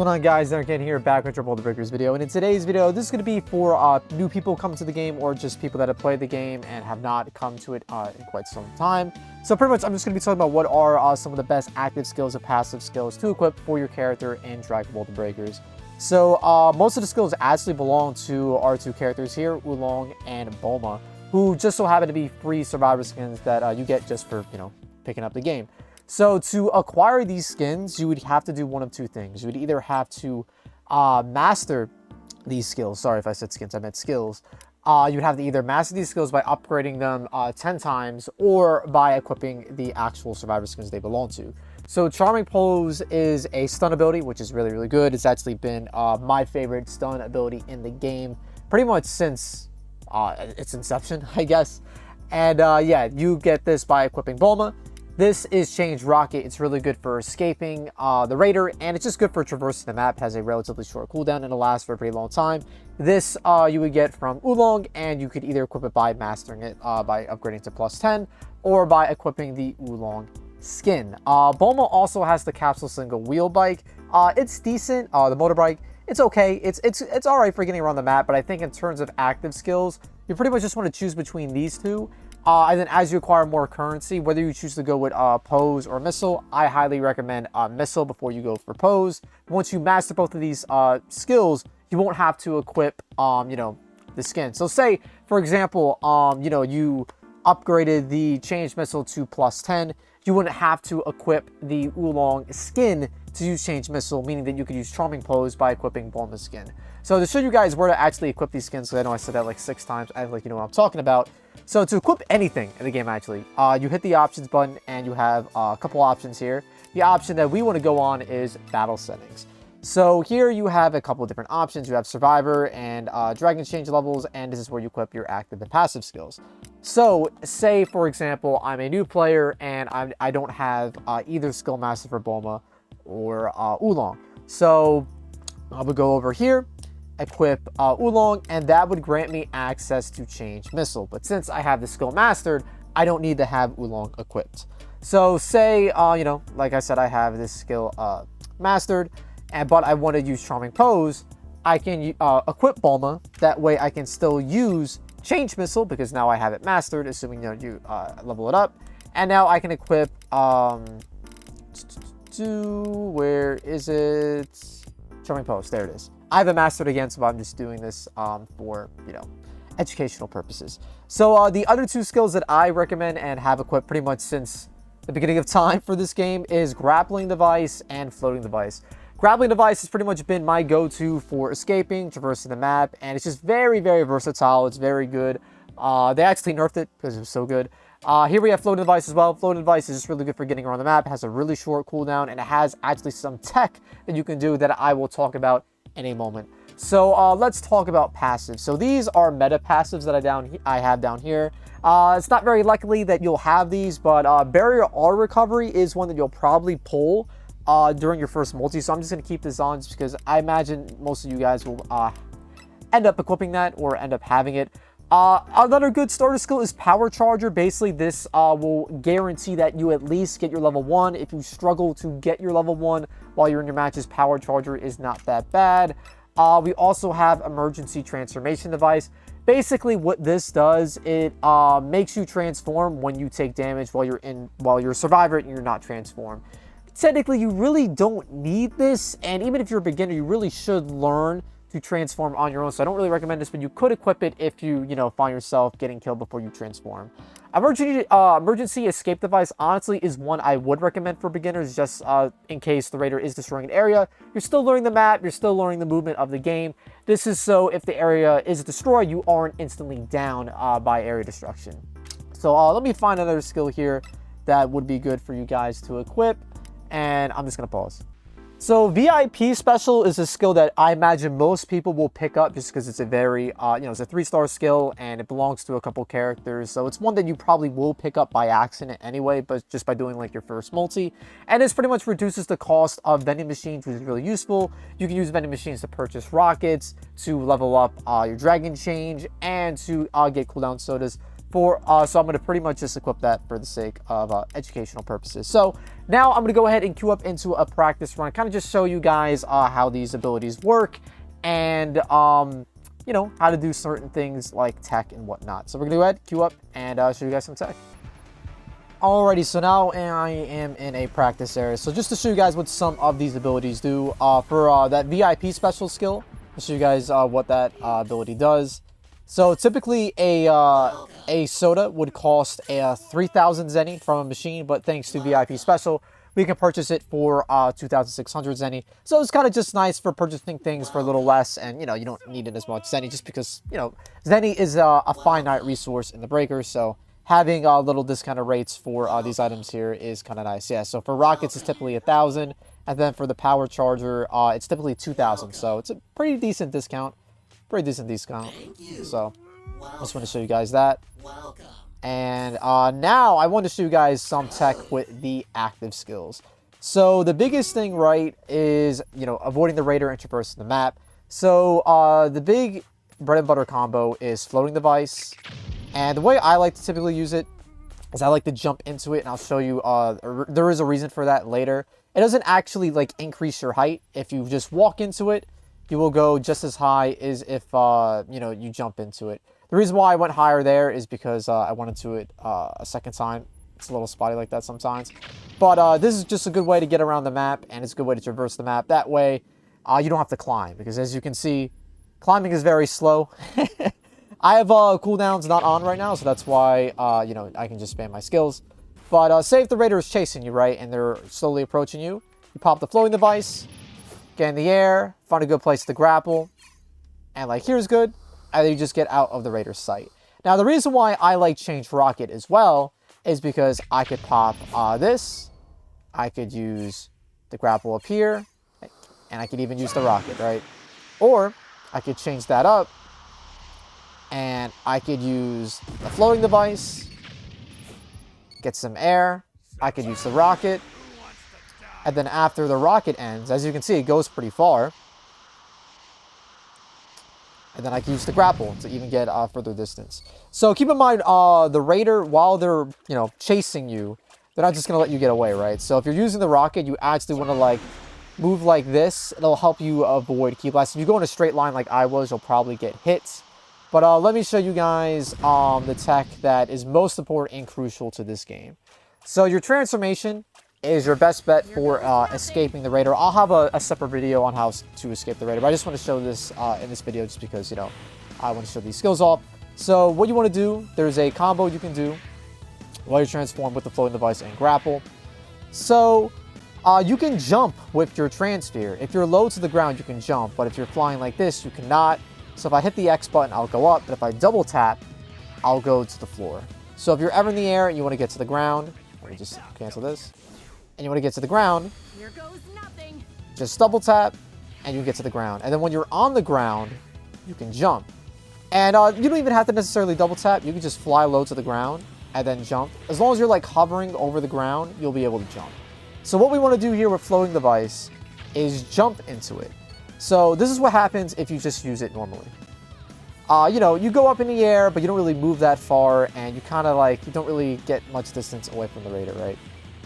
What's going on, guys? Ironcane here, back with your Boulder Breakers video. And in today's video, this is going to be for new people coming to the game, or just people that have played the game and have not come to it in quite some time. So pretty much I'm just going to be talking about what are some of the best active skills or passive skills to equip for your character in Dragon Ball Breakers. So most of the skills actually belong to our two characters here, Oolong and Bulma, who just so happen to be free survivor skins that you get just for, picking up the game. So to acquire these skins, you would have to do one of two things. You would either have to master these skills. Sorry if I said skins, I meant skills. You would have to either master these skills by upgrading them 10 times or by equipping the actual survivor skins they belong to. So Charming Pose is a stun ability, which is really, really good. It's actually been my favorite stun ability in the game pretty much since its inception, I guess. And yeah, you get this by equipping Bulma. This is Change Rocket. It's really good for escaping the Raider, and it's just good for traversing the map. It has a relatively short cooldown, and it'll last for a pretty long time. This you would get from Oolong, and you could either equip it by mastering it by upgrading to plus 10, or by equipping the Oolong skin. Bulma also has the Capsule Single Wheel Bike. It's decent. The motorbike, it's okay. It's all right for getting around the map, but I think in terms of active skills, you pretty much just want to choose between these two. And then as you acquire more currency, whether you choose to go with Pose or Missile, I highly recommend Missile before you go for Pose. Once you master both of these skills, you won't have to equip, the skin. So say, for example, you upgraded the Change Missile to plus 10. You wouldn't have to equip the Oolong skin to use Change Missile, meaning that you could use Charming Pose by equipping Bulma's skin. So to show you guys where to actually equip these skins, because I know I said that like 6 times, I think you know what I'm talking about. So to equip anything in the game, actually, you hit the options button and you have a couple options here. The option that we want to go on is battle settings. So here you have a couple of different options. You have survivor and dragon change levels, and this is where you equip your active and passive skills. So say, for example, I'm a new player and I don't have either skill master for Bulma or Oolong. So I would go over here, equip Oolong, and that would grant me access to Change Missile. But since I have the skill mastered, I don't need to have Oolong equipped. So say, like I said, I have this skill mastered, but I want to use Charming Pose. I can equip Bulma. That way I can still use Change Missile because now I have it mastered, assuming you level it up. And now I can equip, where is it? Charming Pose, there it is. I have it mastered again, so I'm just doing this for, educational purposes. So the other two skills that I recommend and have equipped pretty much since the beginning of time for this game is Grappling Device and Floating Device. Grappling Device has pretty much been my go-to for escaping, traversing the map, and it's just very, very versatile. It's very good. They actually nerfed it because it was so good. Here we have Floating Device as well. Floating Device is just really good for getting around the map. It has a really short cooldown, and it has actually some tech that you can do that I will talk about in a moment. So let's talk about passives. So these are meta passives that I have down here. It's not very likely that you'll have these, but Barrier R Recovery is one that you'll probably pull during your first multi. So I'm just going to keep this on just because I imagine most of you guys will end up equipping that or end up having it. Another good starter skill is Power Charger. Basically, this will guarantee that you at least get your level 1. If you struggle to get your level 1 while you're in your matches, Power Charger is not that bad. We also have Emergency Transformation Device. Basically, what this does, it makes you transform when you take damage while you're a survivor and you're not transformed. Technically, you really don't need this, and even if you're a beginner, you really should learn to transform on your own. So I don't really recommend this, but you could equip it if you, find yourself getting killed before you transform. Emergency Escape Device, honestly, is one I would recommend for beginners, just in case the Raider is destroying an area. You're still learning the map, you're still learning the movement of the game. This is so if the area is destroyed, you aren't instantly down by area destruction. So let me find another skill here that would be good for you guys to equip, and I'm just gonna pause. So V.I.P special is a skill that I imagine most people will pick up just because it's a very, it's a 3-star skill and it belongs to a couple characters. So it's one that you probably will pick up by accident anyway, but just by doing like your first multi. And this pretty much reduces the cost of vending machines, which is really useful. You can use vending machines to purchase rockets, to level up your dragon change, and to get cooldown sodas So I'm going to pretty much just equip that for the sake of educational purposes. So now I'm going to go ahead and queue up into a practice run, kind of just show you guys how these abilities work and, you know, how to do certain things like tech and whatnot. So we're going to go ahead, queue up, and show you guys some tech. Alrighty, so now I am in a practice area. So just to show you guys what some of these abilities do, for that V.I.P special skill, I'll show you guys what that ability does. So typically a soda would cost 3,000 zenny from a machine, but thanks to V.I.P special, we can purchase it for 2,600 zenny. So it's kind of just nice for purchasing things for a little less, and you know, you don't need it as much zenny just because, you know, zenny is a finite resource in the breakers. So having little discounted rates for these items here is kind of nice. Yeah, so for rockets it's typically 1,000, and then for the power charger it's typically 2,000. So it's a pretty decent discount. So I just want to show you guys that. And now I want to show you guys some tech with the active skills. So the biggest thing, right, is, you know, avoiding the raider and traversing the map. So the big bread and butter combo is floating device. And the way I like to typically use it is I like to jump into it, and I'll show you there is a reason for that later. It doesn't actually like increase your height. If you just walk into it, you will go just as high as if, you know, you jump into it. The reason why I went higher there is because I went into it a second time. It's a little spotty like that sometimes. But this is just a good way to get around the map, and it's a good way to traverse the map. That way, you don't have to climb, because as you can see, climbing is very slow. I have cooldowns not on right now, so that's why, you know, I can just spam my skills. But say if the raider is chasing you, right, and they're slowly approaching you, you pop the floating device, get in the air, find a good place to grapple, and like here's good, and then you just get out of the raider's sight. Now the reason why I like change rocket as well is because I could pop this, I could use the grapple up here, and I could even use the rocket, right? Or I could change that up, and I could use the floating device, get some air, I could use the rocket, and then after the rocket ends, as you can see, it goes pretty far. And then I can use the grapple to even get further distance. So keep in mind, the raider, while they're, you know, chasing you, they're not just going to let you get away, right? So if you're using the rocket, you actually want to, like, move like this. It'll help you avoid key blasts. If you go in a straight line like I was, you'll probably get hit. But let me show you guys the tech that is most important and crucial to this game. So your transformation is your best bet for escaping the raider. I'll have a separate video on how to escape the raider, but I just want to show this in this video just because, you know, I want to show these skills off. So what you want to do, there's a combo you can do while you're transformed with the floating device and grapple. So you can jump with your transfer. If you're low to the ground, you can jump, but if you're flying like this, you cannot. So if I hit the X button, I'll go up, but if I double tap, I'll go to the floor. So if you're ever in the air and you want to get to the ground, let me just cancel this, and you want to get to the ground, here goes nothing. Just double tap, and you can get to the ground. And then when you're on the ground, you can jump. And you don't even have to necessarily double tap. You can just fly low to the ground and then jump. As long as you're like hovering over the ground, you'll be able to jump. So what we want to do here with floating device is jump into it. So this is what happens if you just use it normally. You know, you go up in the air, but you don't really move that far, and you kind of like, you don't really get much distance away from the raider, right?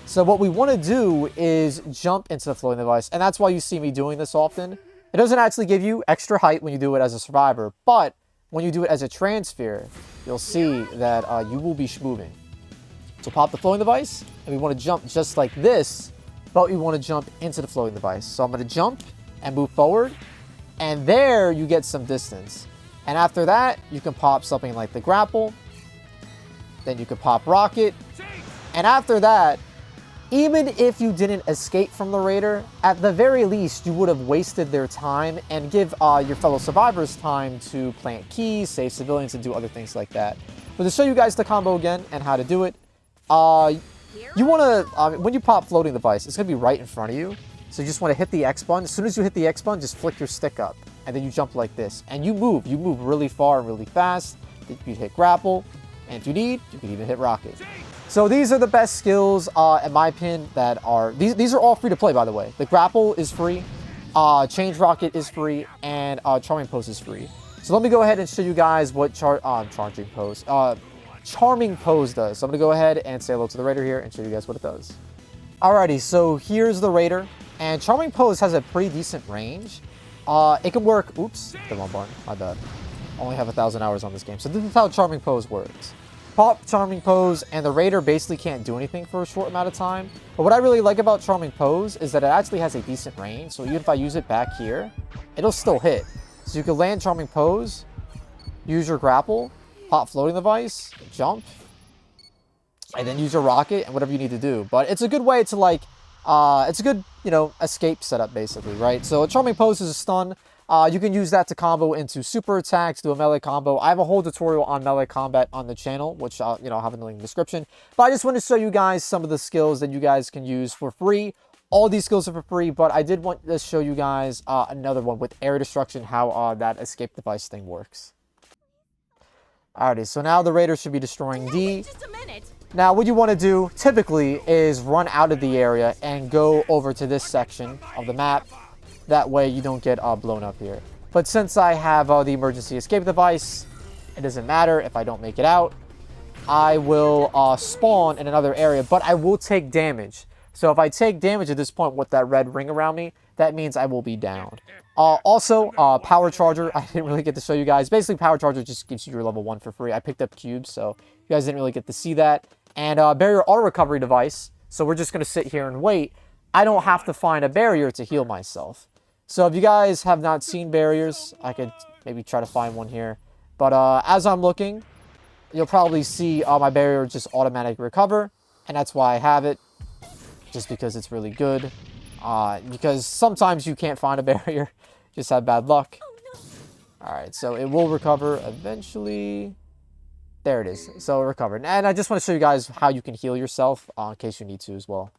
So what we want to do is jump into the floating device, and that's why you see me doing this often. It doesn't actually give you extra height when you do it as a survivor, but when you do it as a transfer, you'll see that you will be moving. So pop the floating device, and we want to jump just like this, but we want to jump into the floating device. So I'm going to jump and move forward, and there you get some distance. And after that, you can pop something like the grapple, then you can pop rocket, and after that, even if you didn't escape from the raider, at the very least, you would have wasted their time and give your fellow survivors time to plant keys, save civilians, and do other things like that. But to show you guys the combo again and how to do it, you want to, when you pop floating device, it's going to be right in front of you. So you just want to hit the X button. As soon as you hit the X button, just flick your stick up. And then you jump like this. And you move. You move really far and really fast. You hit grapple. And if you need, you can even hit rocket. So these are the best skills, in my opinion, that are... These are all free to play, by the way. The grapple is free. Change rocket is free. And charming pose is free. So let me go ahead and show you guys what charging pose. Charming Pose does. So I'm going to go ahead and say hello to the Raider here and show you guys what it does. Alrighty, so here's the Raider. And Charming Pose has a pretty decent range. It can work... Oops, the wrong button. My bad. Only have 1,000 hours on this game. So this is how Charming Pose works. Pop Charming Pose, and the Raider basically can't do anything for a short amount of time. But what I really like about Charming Pose is that it actually has a decent range. So even if I use it back here, it'll still hit. So you can land Charming Pose, use your Grapple, pop Floating Device, jump, and then use your Rocket and whatever you need to do. But it's a good way to, like, it's a good, you know, escape setup, basically, right? So a Charming Pose is a stun. You can use that to combo into super attacks, do a melee combo. I have a whole tutorial on melee combat on the channel, which I'll have in the link in the description. But I just want to show you guys some of the skills that you guys can use for free. All these skills are for free, but I did want to show you guys another one with air destruction, how that escape device thing works. Alrighty, so now the Raider should be destroying D. Now, what you want to do, typically, is run out of the area and go over to this section of the map. That way, you don't get blown up here. But since I have the emergency escape device, it doesn't matter if I don't make it out. I will spawn in another area, but I will take damage. So if I take damage at this point with that red ring around me, that means I will be down. Also, Power Charger, I didn't really get to show you guys. Basically, Power Charger just gives you your level 1 for free. I picked up cubes, so you guys didn't really get to see that. And barrier auto recovery device. So we're just going to sit here and wait. I don't have to find a barrier to heal myself. So if you guys have not seen barriers, I could maybe try to find one here. But as I'm looking, you'll probably see my barrier just automatically recover. And that's why I have it. Just because it's really good. Because sometimes you can't find a barrier. Just have bad luck. Alright, so it will recover eventually. There it is. So it recovered. And I just want to show you guys how you can heal yourself in case you need to as well.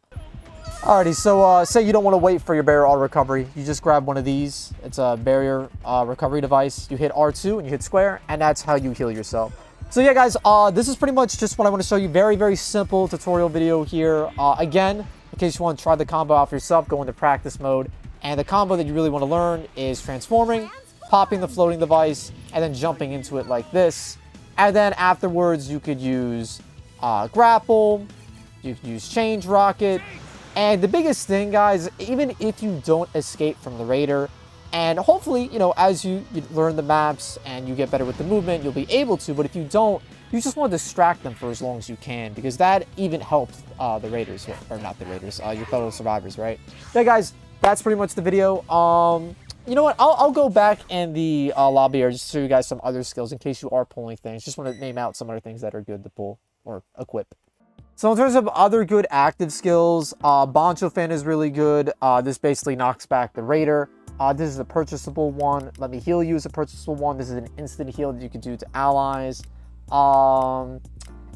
Alrighty, so say you don't want to wait for your barrier auto recovery. You just grab one of these. It's a barrier recovery device. You hit R2 and you hit square, and that's how you heal yourself. So yeah, guys, this is pretty much just what I want to show you. Very, very simple tutorial video here. Again, in case you want to try the combo out for yourself, go into practice mode. And the combo that you really want to learn is transforming, popping the floating device, and then jumping into it like this. And then afterwards, you could use Grapple, you could use Change Rocket. And the biggest thing, guys, even if you don't escape from the Raider, and hopefully, you know, as you learn the maps and you get better with the movement, you'll be able to. But if you don't, you just want to distract them for as long as you can, because that even helps the Raiders, or not the Raiders, your fellow survivors, right? Yeah, guys, that's pretty much the video. You know what? I'll go back in the lobby or just show you guys some other skills in case you are pulling things. Just want to name out some other things that are good to pull or equip. So in terms of other good active skills, Boncho Fan is really good. This basically knocks back the Raider. This is a purchasable one. Let Me Heal You is a purchasable one. This is an instant heal that you can do to allies.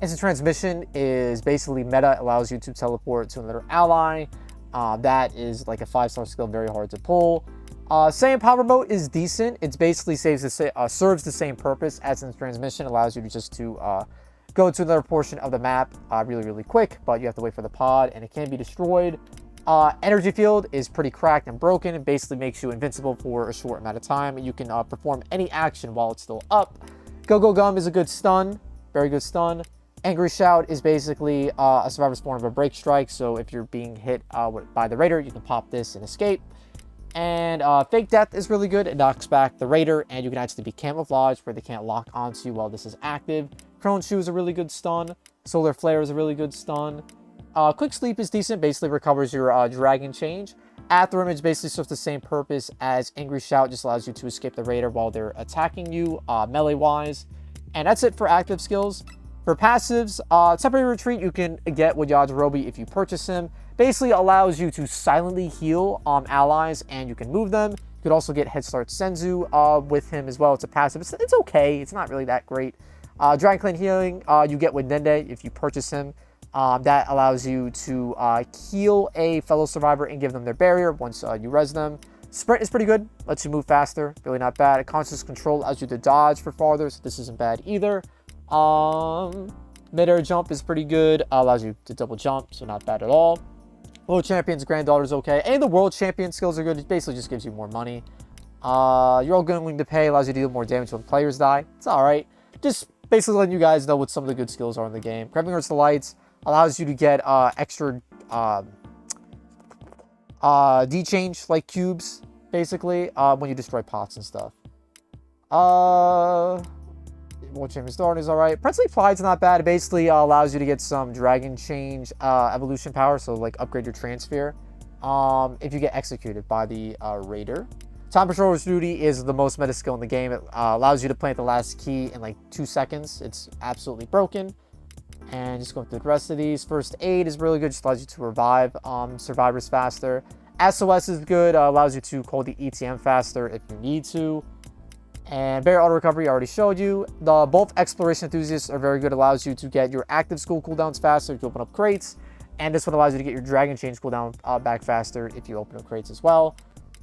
Instant Transmission is basically meta. It allows you to teleport to another ally. That is like a 5-star skill, very hard to pull. Saiyan Power Mode is decent. It basically serves the same purpose as Instant Transmission. Allows you to just go to another portion of the map really, really quick, but you have to wait for the pod, and it can be destroyed. Energy Field is pretty cracked and broken. It basically makes you invincible for a short amount of time. You can perform any action while it's still up. Go-Go Gum is a good stun, very good stun. Angry Shout is basically a survivor's form of a break strike, so if you're being hit by the Raider, you can pop this and escape. And Fake Death is really good. It knocks back the Raider, and you can actually be camouflaged where they can't lock onto you while this is active. Crone Shoe is a really good stun. Solar Flare is a really good stun. Quick Sleep is decent. Basically recovers your Dragon Change. Aether Image basically serves the same purpose as Angry Shout. Just allows you to escape the Raider while they're attacking you melee-wise. And that's it for active skills. For passives, Temporary Retreat you can get with Yajirobe if you purchase him. Basically allows you to silently heal allies, and you can move them. You could also get Head Start Senzu with him as well. It's a passive. It's okay. It's not really that great. Dragon Clan Healing you get with Nende if you purchase him. That allows you to heal a fellow survivor and give them their barrier once you res them. Sprint is pretty good. Lets you move faster. Really not bad. Conscious Control allows you to dodge for farther, so this isn't bad either. Mid-air Jump is pretty good. Allows you to double jump, so not bad at all. World Champion's Granddaughter is okay. And the World Champion skills are good. It basically just gives you more money. You're all going to pay. Allows you to deal more damage when players die. It's alright. just basically letting you guys know what some of the good skills are in the game. Grabbing Earth to Lights allows you to get extra D-change, like cubes, basically, when you destroy pots and stuff. More Champion Star is alright. Princely Plied's not bad. It basically allows you to get some Dragon Change evolution power, so like upgrade your transfer if you get executed by the Raider. Time Patroller's Duty is the most meta skill in the game. It allows you to plant the last key in like 2 seconds. It's absolutely broken. And just going through the rest of these. First Aid is really good. Just allows you to revive survivors faster. SOS is good. Allows you to call the ETM faster if you need to. And Barrier Auto Recovery, I already showed you. Both Exploration Enthusiasts are very good. Allows you to get your active school cooldowns faster if you open up crates. And this one allows you to get your Dragon Change cooldown back faster if you open up crates as well.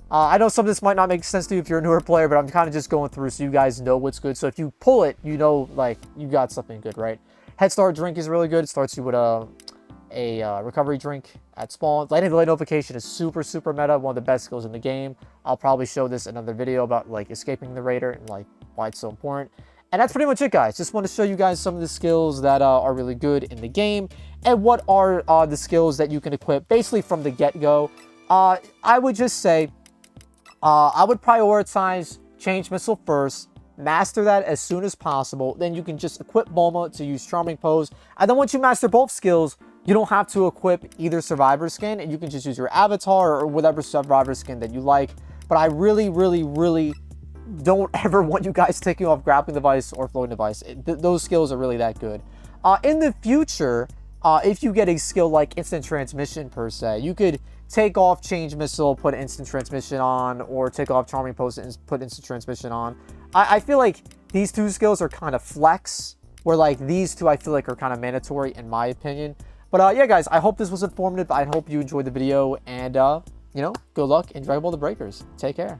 I know some of this might not make sense to you if you're a newer player, but I'm kind of just going through so you guys know what's good. So if you pull it, you know, like, you got something good, right? Head Start Drink is really good. It starts you with a recovery drink at spawn. Lightning Delay Notification is super, super meta. One of the best skills in the game. I'll probably show this in another video about, like, escaping the Raider and, like, why it's so important. And that's pretty much it, guys. Just want to show you guys some of the skills that are really good in the game. And what are the skills that you can equip basically from the get-go. I would just say... I would prioritize Change Missile first, master that as soon as possible, then you can just equip Bulma to use Charming Pose, and then once you master both skills, you don't have to equip either Survivor Skin, and you can just use your avatar or whatever Survivor Skin that you like. But I really, really, really don't ever want you guys taking off Grappling Device or Floating Device. Those skills are really that good. In the future, if you get a skill like Instant Transmission per se, you could take off Change Missile, put Instant Transmission on, or take off Charming Pose and put Instant Transmission on. I feel like these two skills are kind of flex, where like these two I feel like are kind of mandatory in my opinion. But yeah, guys, I hope this was informative. I hope you enjoyed the video, and you know, good luck in Dragon Ball The Breakers. Take care.